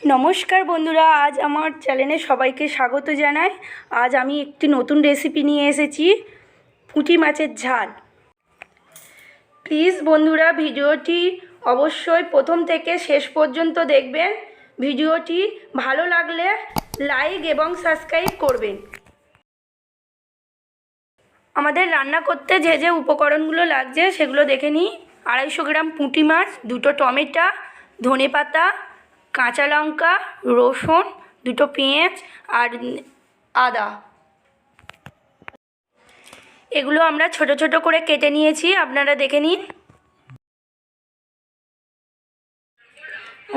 নমস্কার বন্ধুরা, আজ আমার চ্যানেলে সবাইকে স্বাগত জানাই। আজ আমি একটি নতুন রেসিপি নিয়ে এসেছি, পুঁটি মাছের ঝাল। প্লিজ বন্ধুরা, ভিডিওটি অবশ্যই প্রথম থেকে শেষ পর্যন্ত দেখবেন। ভিডিওটি ভালো লাগলে লাইক এবং সাবস্ক্রাইব করবেন। আমাদের রান্না করতে যে যে উপকরণগুলো লাগছে সেগুলো দেখে নিই। 250 গ্রাম পুঁটি মাছ, 2টো টমেটো, ধনেপাতা, কাঁচা লঙ্কা, রসুন, 2টো পেঁয়াজ আর আদা। এগুলো আমরা ছোট ছোট করে কেটে নিয়েছি, আপনারা দেখে নিন।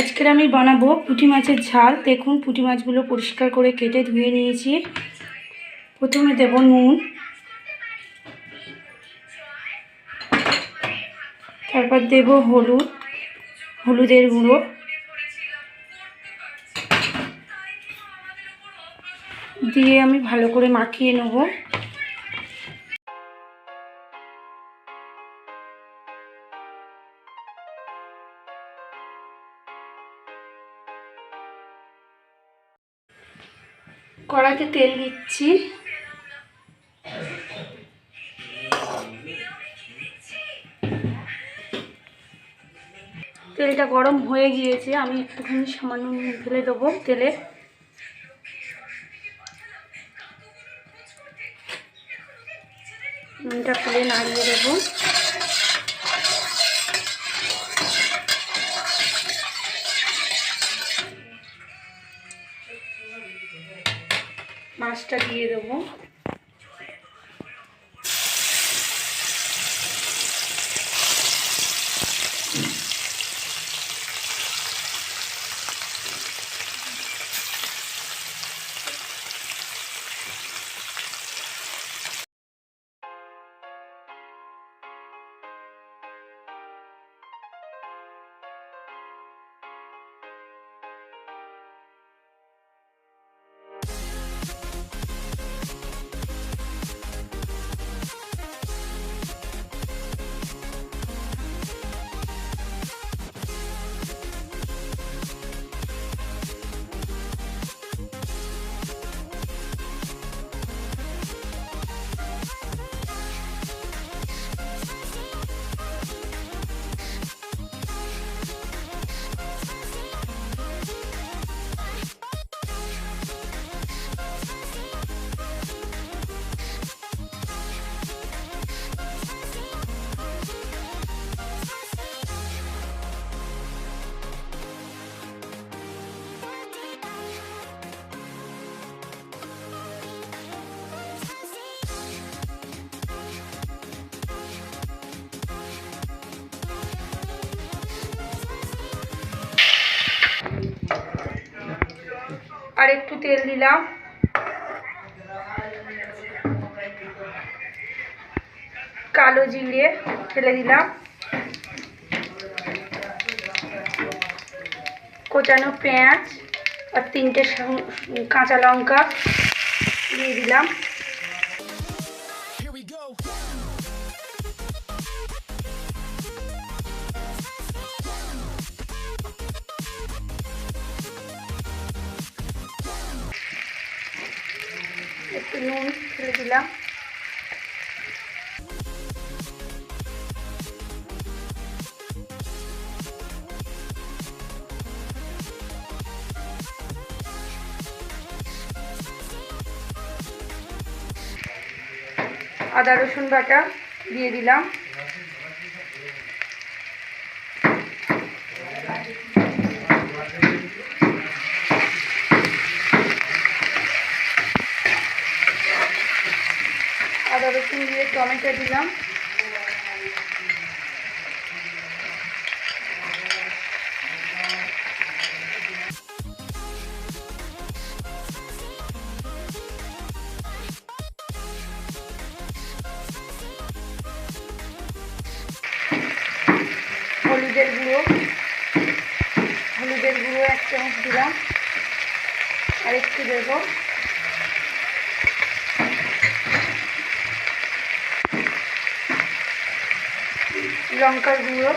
আজকের আমি বানাবো পুঁটি মাছের ঝাল। দেখুন, পুঁটি মাছগুলো পরিষ্কার করে কেটে ধুয়ে নিয়েছি। প্রথমে দেব নুন, তারপর দেব হলুদের গুঁড়ো, দিয়ে আমি ভালো করে মাখিয়ে নেব। কড়াইতে তেল দিচ্ছি। তেলটা গরম হয়ে গিয়েছে, আমি একটুখানি সামান্য নুন ফেলে দেবো তেলে। নুনটা ফেলে নাড়িয়ে দেবো। মাছটা দিয়ে দেবো। আর একটু তেল দিলাম। কালো জিরে ফেলে দিলাম। কোচানো পেঁয়াজ আর 3টে কাঁচা লঙ্কা দিয়ে দিলাম। একটু নুন ফেলে দিলাম। আদা রসুন বাটা দিয়ে দিলাম। আদা রসুন দিয়ে টমেটো দিলাম। হলুদের গুঁড়ো 1 চামচ দিলাম। আর একটু দেবো। লঙ্কার গুঁড়ো,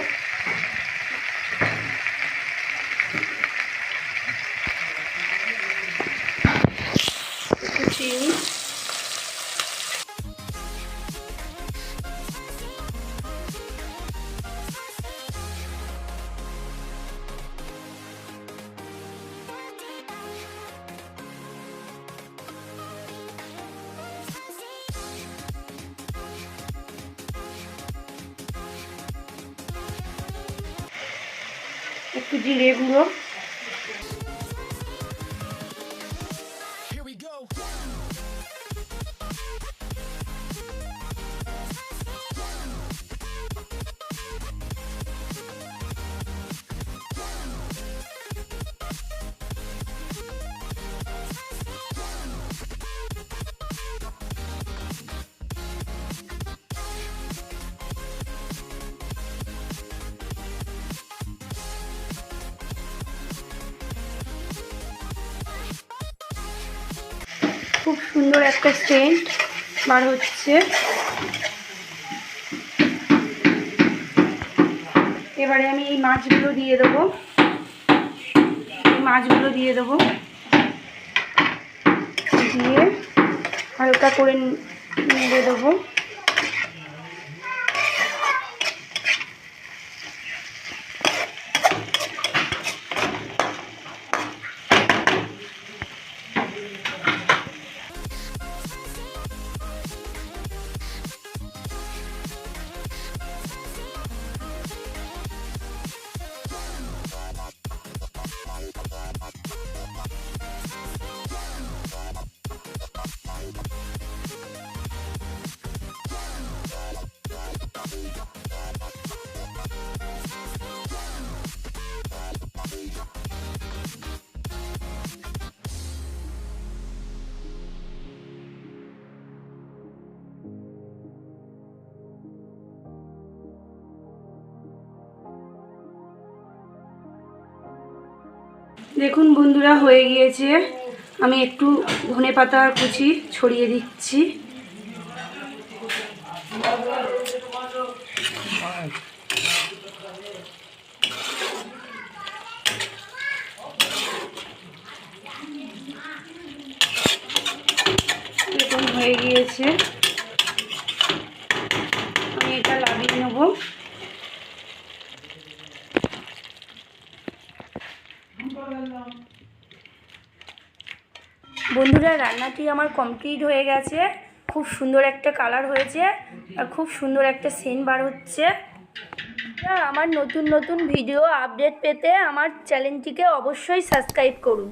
একটু জিরে গুঁড়ো, খুব সুন্দর একটা সেন্ট বার হচ্ছে। এবারে আমি এই মাছগুলো দিয়ে দেবো, দিয়ে হালকা করে নেড়ে দেবো। দেখুন বন্ধুরা, হয়ে গিয়েছে। আমি একটু ধনেপাতা কুচি ছড়িয়ে দিচ্ছি। দেখুন হয়ে গিয়েছে, আমি এটা লাগিয়ে নেব। বন্ধুরা, রান্নাটি আমার কমপ্লিট হয়ে গেছে। খুব সুন্দর একটা কালার হয়েছে আর খুব সুন্দর একটা সেন্ট বার হচ্ছে। আমার নতুন নতুন ভিডিও আপডেট পেতে আমার চ্যানেলটিকে অবশ্যই সাবস্ক্রাইব করুন।